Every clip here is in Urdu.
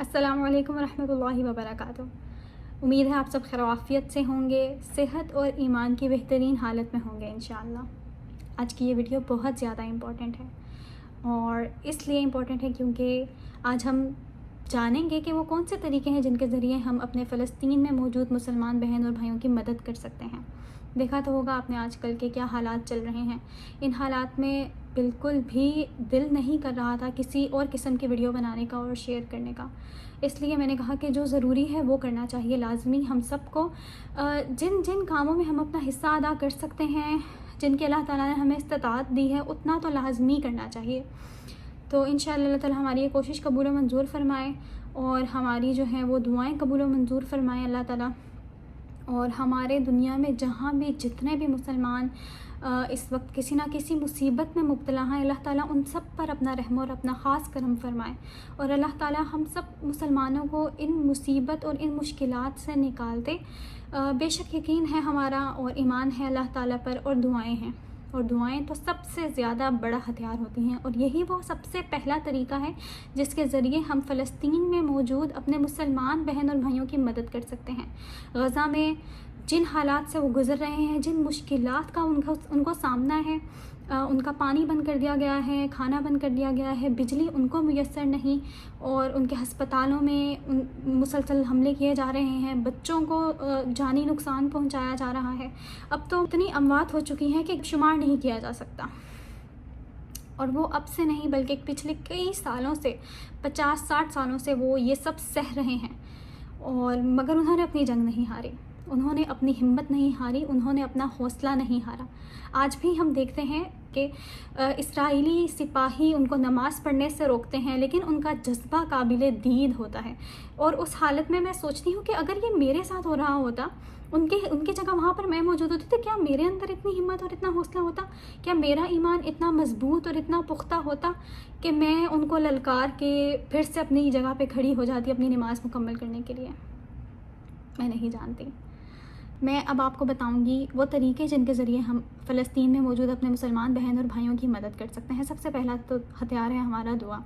السلام علیکم ورحمۃ اللہ وبرکاتہ۔ امید ہے آپ سب خیر و عافیت سے ہوں گے، صحت اور ایمان کی بہترین حالت میں ہوں گے انشاءاللہ۔ آج کی یہ ویڈیو بہت زیادہ امپورٹنٹ ہے، اور اس لیے امپورٹنٹ ہے کیونکہ آج ہم جانیں گے کہ وہ کون سے طریقے ہیں جن کے ذریعے ہم اپنے فلسطین میں موجود مسلمان بہن اور بھائیوں کی مدد کر سکتے ہیں۔ دیکھا تو ہوگا آپ نے آج کل کے کیا حالات چل رہے ہیں۔ ان حالات میں بالکل بھی دل نہیں کر رہا تھا کسی اور قسم کی ویڈیو بنانے کا اور شیئر کرنے کا، اس لیے میں نے کہا کہ جو ضروری ہے وہ کرنا چاہیے لازمی ہم سب کو۔ جن جن کاموں میں ہم اپنا حصہ ادا کر سکتے ہیں، جن کے اللہ تعالیٰ نے ہمیں استطاعت دی ہے، اتنا تو لازمی کرنا چاہیے۔ تو انشاءاللہ اللہ تعالیٰ ہماری یہ کوشش قبول و منظور فرمائے، اور ہماری جو ہیں وہ دعائیں قبول و منظور فرمائے اللہ تعالیٰ، اور ہمارے دنیا میں جہاں بھی جتنے بھی مسلمان اس وقت کسی نہ کسی مصیبت میں مبتلا ہیں، اللہ تعالیٰ ان سب پر اپنا رحم اور اپنا خاص کرم فرمائے، اور اللہ تعالیٰ ہم سب مسلمانوں کو ان مصیبت اور ان مشکلات سے نکال دے۔ بے شک یقین ہے ہمارا اور ایمان ہے اللہ تعالیٰ پر، اور دعائیں ہیں، اور دعائیں تو سب سے زیادہ بڑا ہتھیار ہوتی ہیں، اور یہی وہ سب سے پہلا طریقہ ہے جس کے ذریعے ہم فلسطین میں موجود اپنے مسلمان بہن اور بھائیوں کی مدد کر سکتے ہیں۔ غزہ میں جن حالات سے وہ گزر رہے ہیں، جن مشکلات کا ان کو سامنا ہے، ان کا پانی بند کر دیا گیا ہے، کھانا بند کر دیا گیا ہے، بجلی ان کو میسر نہیں، اور ان کے ہسپتالوں میں مسلسل حملے کیے جا رہے ہیں، بچوں کو جانی نقصان پہنچایا جا رہا ہے۔ اب تو اتنی اموات ہو چکی ہیں کہ شمار نہیں کیا جا سکتا، اور وہ اب سے نہیں بلکہ پچھلے کئی سالوں سے 50-60 سالوں سے وہ یہ سب سہ رہے ہیں، اور مگر انہوں نے اپنی جنگ نہیں ہاری، انہوں نے اپنی ہمت نہیں ہاری، انہوں نے اپنا حوصلہ نہیں ہارا۔ آج بھی ہم دیکھتے ہیں کہ اسرائیلی سپاہی ان کو نماز پڑھنے سے روکتے ہیں، لیکن ان کا جذبہ قابل دید ہوتا ہے، اور اس حالت میں میں سوچتی ہوں کہ اگر یہ میرے ساتھ ہو رہا ہوتا، ان کی جگہ وہاں پر میں موجود ہوتی، تو کیا میرے اندر اتنی ہمت اور اتنا حوصلہ ہوتا؟ کیا میرا ایمان اتنا مضبوط اور اتنا پختہ ہوتا کہ میں ان کو للکار کے پھر سے اپنی جگہ پہ کھڑی ہو جاتی اپنی نماز مکمل کرنے کے لیے؟ میں نہیں جانتی۔ میں اب آپ کو بتاؤں گی وہ طریقے جن کے ذریعے ہم فلسطین میں موجود اپنے مسلمان بہن اور بھائیوں کی مدد کر سکتے ہیں۔ سب سے پہلا تو ہتھیار ہے ہمارا دعا۔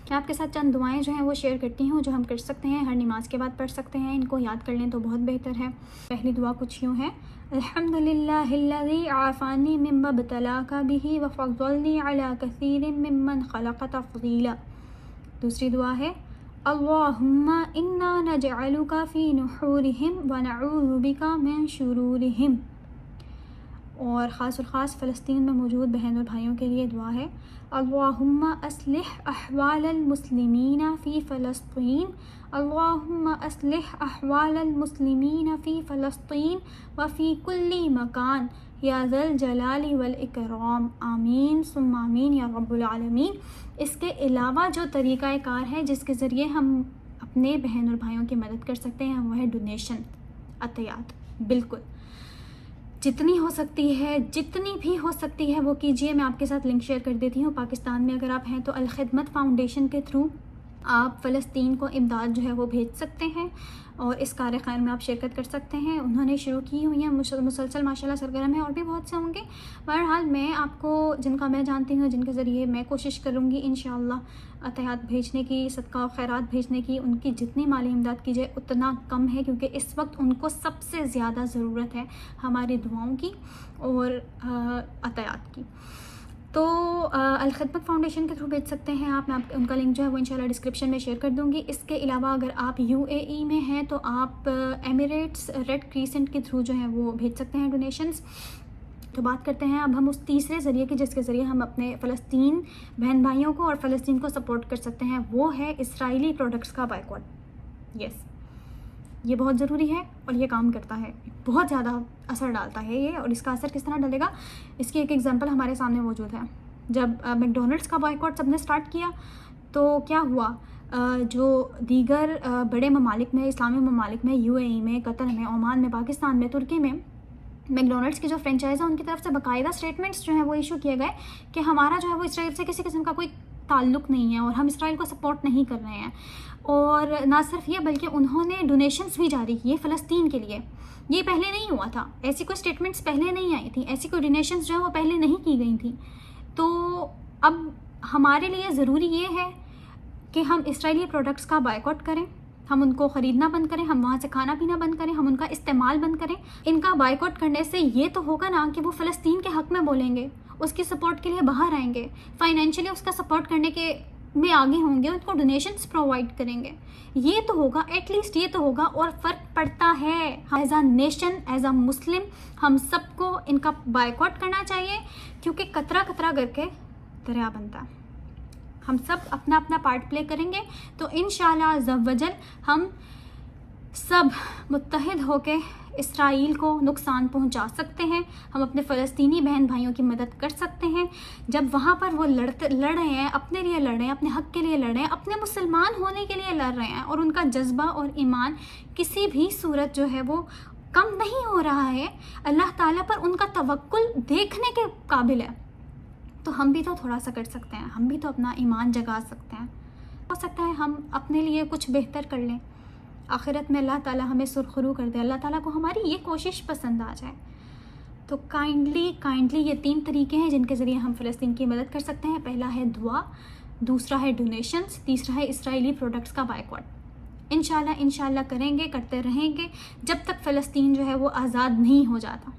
میں آپ کے ساتھ چند دعائیں جو ہیں وہ شیئر کرتی ہوں، جو ہم کر سکتے ہیں، ہر نماز کے بعد پڑھ سکتے ہیں، ان کو یاد کر لیں تو بہت بہتر ہے۔ پہلی دعا کچھ یوں ہے: الحمدللہ الذی عافانی مما ابتلاک بہ وفضلنی علی کثیر ممن خلق تفضیلا۔ دوسری دعا ہے: اللہم انا نجعلک فی نحورہم ونعوذ بک من شرورہم۔ اور خاص فلسطین میں موجود بہن اور بھائیوں کے لیے دعا ہے: اللہم اصلح احوال المسلمین فی فلسطین، اللہم اصلح احوال المسلمین فی فلسطین وفی کل مکان یا ذا الجلال والاکرام، آمین ثم آمین یا رب العالمین۔ اس کے علاوہ جو طریقہ کار ہے جس کے ذریعے ہم اپنے بہن اور بھائیوں کی مدد کر سکتے ہیں، وہ ہے ڈونیشن، عطیات۔ بالکل جتنی ہو سکتی ہے، جتنی بھی ہو سکتی ہے وہ کیجیے۔ میں آپ کے ساتھ لنک شیئر کر دیتی ہوں۔ پاکستان میں اگر آپ ہیں تو الخدمت فاؤنڈیشن کے تھرو آپ فلسطین کو امداد جو ہے وہ بھیج سکتے ہیں، اور اس کار خیر میں آپ شرکت کر سکتے ہیں۔ انہوں نے شروع کی ہوئی ہیں، مسلسل ماشاءاللہ سرگرم ہیں، اور بھی بہت سے ہوں گے۔ بہرحال میں آپ کو جن کا میں جانتی ہوں، جن کے ذریعے میں کوشش کروں گی انشاءاللہ عطیات بھیجنے کی، صدقہ و خیرات بھیجنے کی، ان کی جتنی مالی امداد کی جائے اتنا کم ہے، کیونکہ اس وقت ان کو سب سے زیادہ ضرورت ہے ہماری دعاؤں کی اور عطیات کی۔ تو الخدمت فاؤنڈیشن کے تھرو بھیج سکتے ہیں آپ۔ میں ان کا لنک جو ہے وہ انشاءاللہ ڈسکرپشن میں شیئر کر دوں گی۔ اس کے علاوہ اگر آپ UAE میں ہیں تو آپ ایمریٹس ریڈ کریسنٹ کے تھرو جو ہے وہ بھیج سکتے ہیں ڈونیشنز۔ تو بات کرتے ہیں اب ہم اس تیسرے ذریعے کی جس کے ذریعے ہم اپنے فلسطین بہن بھائیوں کو اور فلسطین کو سپورٹ کر سکتے ہیں، وہ ہے اسرائیلی پروڈکٹس کا بائیکاٹ۔ یس، یہ بہت ضروری ہے اور یہ کام کرتا ہے، بہت زیادہ اثر ڈالتا ہے یہ۔ اور اس کا اثر کس طرح ڈالے گا، اس کی ایک ایگزامپل ہمارے سامنے موجود ہے۔ جب میکڈونلڈس کا بائیکاٹ سب نے سٹارٹ کیا تو کیا ہوا، جو دیگر بڑے ممالک میں، اسلامی ممالک میں، UAE میں، قطر میں، عمان میں، پاکستان میں، ترکی میں، میکڈونلڈس کی جو فرینچائز ہیں ان کی طرف سے باقاعدہ اسٹیٹمنٹس جو ہیں وہ ایشو کیے گئے کہ ہمارا جو ہے وہ اسرائیل سے کسی قسم کا کوئی تعلق نہیں ہے، اور ہم اسرائیل کو سپورٹ نہیں کر رہے ہیں۔ اور نہ صرف یہ بلکہ انہوں نے ڈونیشنز بھی جاری کیے فلسطین کے لیے۔ یہ پہلے نہیں ہوا تھا، ایسی کوئی اسٹیٹمنٹس پہلے نہیں آئی تھیں، ایسی کوئی ڈونیشنز جو ہیں وہ پہلے نہیں کی گئی تھیں۔ تو اب ہمارے لیے ضروری یہ ہے کہ ہم اسرائیلی پروڈکٹس کا بائیکاٹ کریں، ہم ان کو خریدنا بند کریں، ہم وہاں سے کھانا پینا بند کریں، ہم ان کا استعمال بند کریں. ان کا بائیکاٹ کرنے سے یہ تو ہوگا نا کہ وہ فلسطین کے حق میں بولیں گے، اس کی سپورٹ کے لیے باہر آئیں گے، فائنینشلی اس کا سپورٹ کرنے کے میں آگے ہوں گے، ان کو ڈونیشنز پرووائڈ کریں گے. یہ تو ہوگا، ایٹ لیسٹ یہ تو ہوگا. اور فرق پڑتا ہے. As a nation, as a Muslim, ہم سب کو ان کا بائیکاٹ کرنا چاہیے، کیونکہ قطرہ قطرہ کر کے دریا بنتا ہے. ہم سب اپنا اپنا پارٹ پلے کریں گے تو انشاءاللہ عز و جل ہم سب متحد ہو کے اسرائیل کو نقصان پہنچا سکتے ہیں. ہم اپنے فلسطینی بہن بھائیوں کی مدد کر سکتے ہیں. جب وہاں پر وہ لڑ رہے ہیں، اپنے لیے لڑ رہے ہیں، اپنے حق کے لیے لڑ رہے ہیں، اپنے مسلمان ہونے کے لیے لڑ رہے ہیں، اور ان کا جذبہ اور ایمان کسی بھی صورت جو ہے وہ کم نہیں ہو رہا ہے، اللہ تعالیٰ پر ان کا توکل دیکھنے کے قابل ہے. تو ہم بھی تو تھوڑا سا کر سکتے ہیں، ہم بھی تو اپنا ایمان جگا سکتے ہیں. ہو سکتا ہے ہم اپنے لیے کچھ بہتر کر لیں، آخرت میں اللہ تعالیٰ ہمیں سرخرو کر دے، اللہ تعالیٰ کو ہماری یہ کوشش پسند آ جائے. تو کائنڈلی یہ 3 طریقے ہیں جن کے ذریعے ہم فلسطین کی مدد کر سکتے ہیں. پہلا ہے دعا، دوسرا ہے ڈونیشنز، تیسرا ہے اسرائیلی پروڈکٹس کا بائیکاٹ. انشاءاللہ کریں گے، کرتے رہیں گے جب تک فلسطین جو ہے وہ آزاد نہیں ہو جاتا.